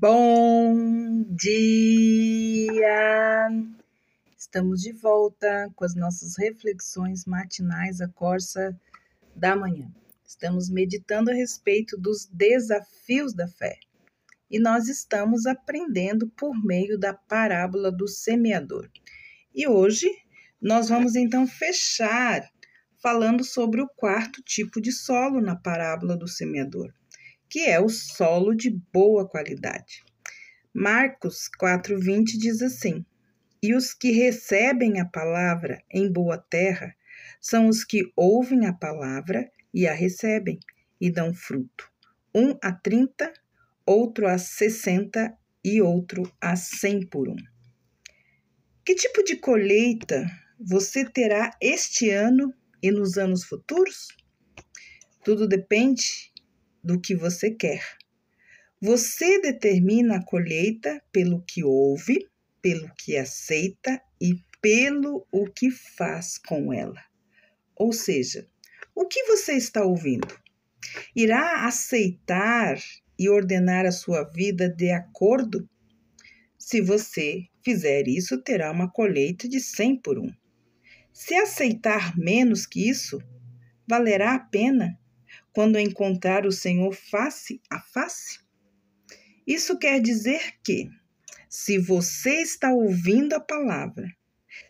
Bom dia! Estamos de volta com as nossas reflexões matinais à Corsa da manhã. Estamos meditando a respeito dos desafios da fé e nós estamos aprendendo por meio da parábola do semeador. E hoje nós vamos então fechar falando sobre o quarto tipo de solo na parábola do semeador, que é o solo de boa qualidade. Marcos 4:20 diz assim: E os que recebem a palavra em boa terra são os que ouvem a palavra e a recebem e dão fruto. Um a 30, outro a 60 e outro a 100 por um. Que tipo de colheita você terá este ano e nos anos futuros? Tudo depende do que você quer. Você determina a colheita pelo que ouve, pelo que aceita e pelo o que faz com ela. Ou seja, o que você está ouvindo? Irá aceitar e ordenar a sua vida de acordo? Se você fizer isso, terá uma colheita de 100 por um. Se aceitar menos que isso, valerá a pena quando encontrar o Senhor face a face? Isso quer dizer que, se você está ouvindo a palavra,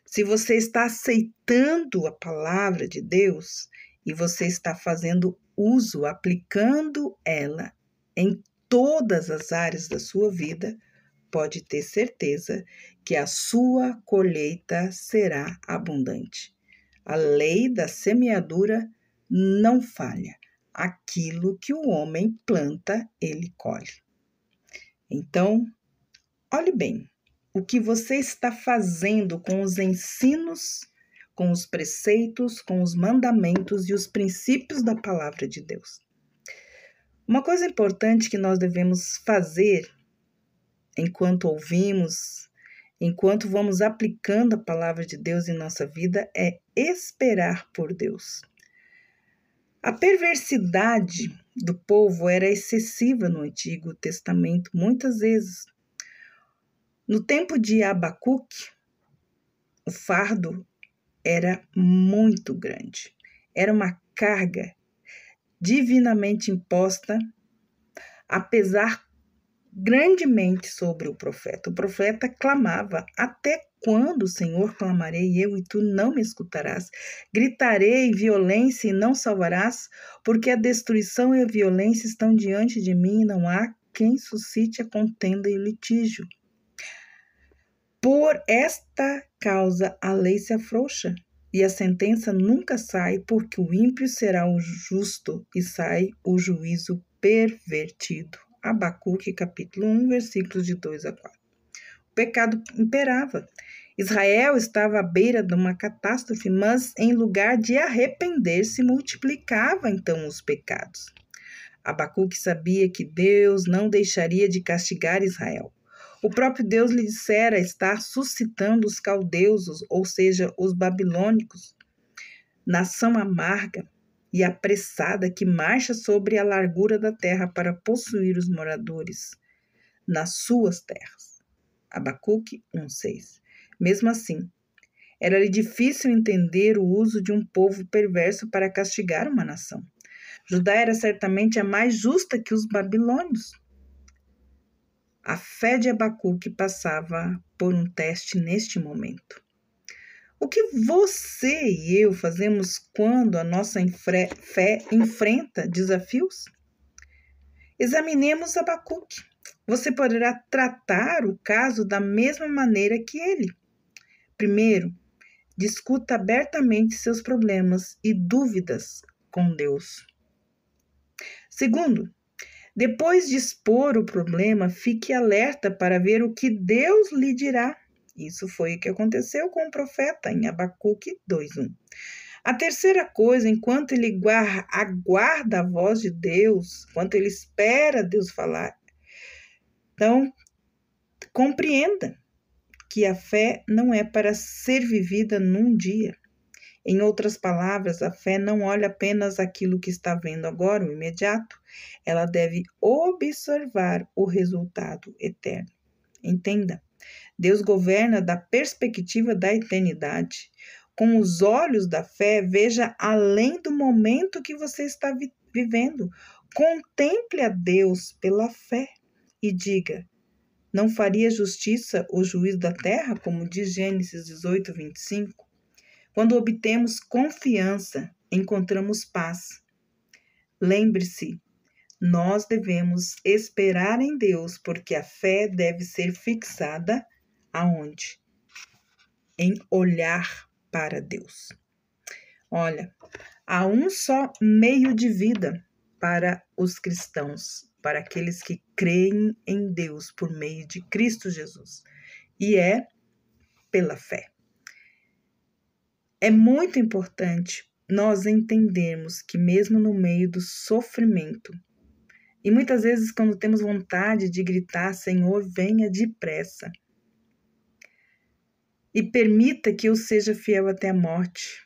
se você está aceitando a palavra de Deus e você está fazendo uso, aplicando ela em todas as áreas da sua vida, pode ter certeza que a sua colheita será abundante. A lei da semeadura não falha. Aquilo que o homem planta, ele colhe. Então, olhe bem, o que você está fazendo com os ensinos, com os preceitos, com os mandamentos e os princípios da palavra de Deus. Uma coisa importante que nós devemos fazer enquanto ouvimos, enquanto vamos aplicando a palavra de Deus em nossa vida, é esperar por Deus. A perversidade do povo era excessiva no Antigo Testamento, muitas vezes. No tempo de Abacuque, o fardo era muito grande. Era uma carga divinamente imposta a pesar grandemente sobre o profeta. O profeta clamava: até quando, Senhor, clamarei eu e tu não me escutarás? Gritarei violência e não salvarás? Porque a destruição e a violência estão diante de mim e não há quem suscite a contenda e o litígio. Por esta causa a lei se afrouxa e a sentença nunca sai, porque o ímpio será o justo e sai o juízo pervertido. Abacuque, capítulo 1, versículos de 2 a 4. O pecado imperava. Israel estava à beira de uma catástrofe, mas em lugar de arrepender-se, multiplicava então os pecados. Abacuque sabia que Deus não deixaria de castigar Israel. O próprio Deus lhe dissera estar suscitando os caldeus, ou seja, os babilônicos, nação amarga e apressada que marcha sobre a largura da terra para possuir os moradores nas suas terras. Abacuque 1:6. Mesmo assim, era-lhe difícil entender o uso de um povo perverso para castigar uma nação. Judá era certamente a mais justa que os babilônios. A fé de Abacuque passava por um teste neste momento. O que você e eu fazemos quando a nossa fé enfrenta desafios? Examinemos Abacuque. Você poderá tratar o caso da mesma maneira que ele. Primeiro, discuta abertamente seus problemas e dúvidas com Deus. Segundo, depois de expor o problema, fique alerta para ver o que Deus lhe dirá. Isso foi o que aconteceu com o profeta em Abacuque 2:1. A terceira coisa, enquanto ele aguarda a voz de Deus, enquanto ele espera Deus falar, então compreenda que a fé não é para ser vivida num dia Em outras palavras, a fé não olha apenas aquilo que está vendo agora, o imediato, ela deve observar o resultado eterno. Entenda, Deus governa da perspectiva da eternidade. Com os olhos da fé, veja além do momento que você está vivendo. Contemple a Deus pela fé e diga: não faria justiça o juiz da terra, como diz Gênesis 18, 25? Quando obtemos confiança, encontramos paz. Lembre-se, nós devemos esperar em Deus, porque a fé deve ser fixada aonde? Em olhar para Deus. Olha, há um só meio de vida para os cristãos, para aqueles que creem em Deus por meio de Cristo Jesus, e é pela fé. É muito importante nós entendermos que mesmo no meio do sofrimento, e muitas vezes quando temos vontade de gritar, Senhor, venha depressa, e permita que eu seja fiel até a morte,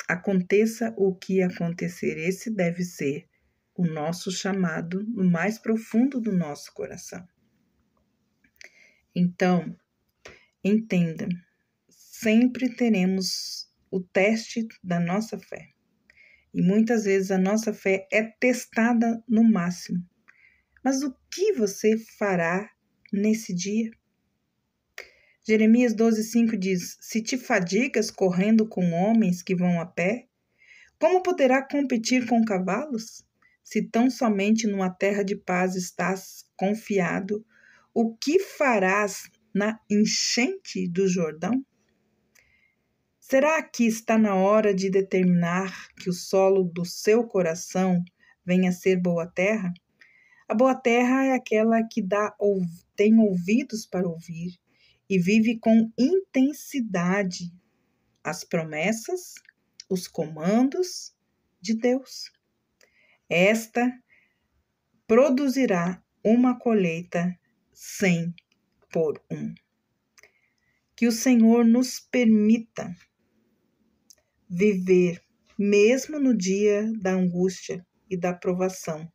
aconteça o que acontecer, esse deve ser o nosso chamado no mais profundo do nosso coração. Então, entenda, sempre teremos o teste da nossa fé. E muitas vezes a nossa fé é testada no máximo. Mas o que você fará nesse dia? Jeremias 12:5 diz: se te fadigas correndo com homens que vão a pé, como poderá competir com cavalos? Se tão somente numa terra de paz estás confiado, o que farás na enchente do Jordão? Será que está na hora de determinar que o solo do seu coração venha a ser boa terra? A boa terra é aquela que tem ouvidos para ouvir e vive com intensidade as promessas, os comandos de Deus. Esta produzirá uma colheita 100 por 1. Que o Senhor nos permita viver, mesmo no dia da angústia e da provação,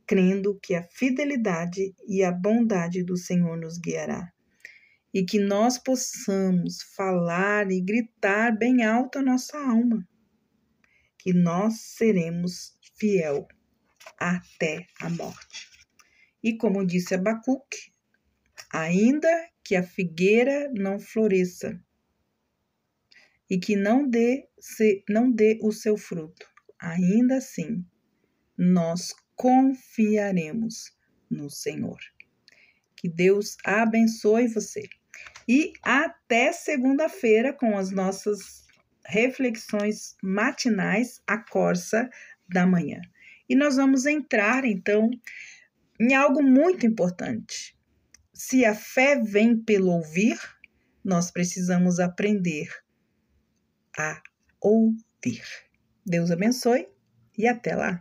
crendo que a fidelidade e a bondade do Senhor nos guiará. E que nós possamos falar e gritar bem alto a nossa alma, que nós seremos fiel até a morte. E como disse Abacuque, ainda que a figueira não floresça e que não dê o seu fruto, ainda assim nós confiaremos no Senhor. Que Deus abençoe você. E até segunda-feira com as nossas reflexões matinais, a Corsa da Manhã. E nós vamos entrar, então, em algo muito importante. Se a fé vem pelo ouvir, nós precisamos aprender a ouvir. Deus abençoe e até lá!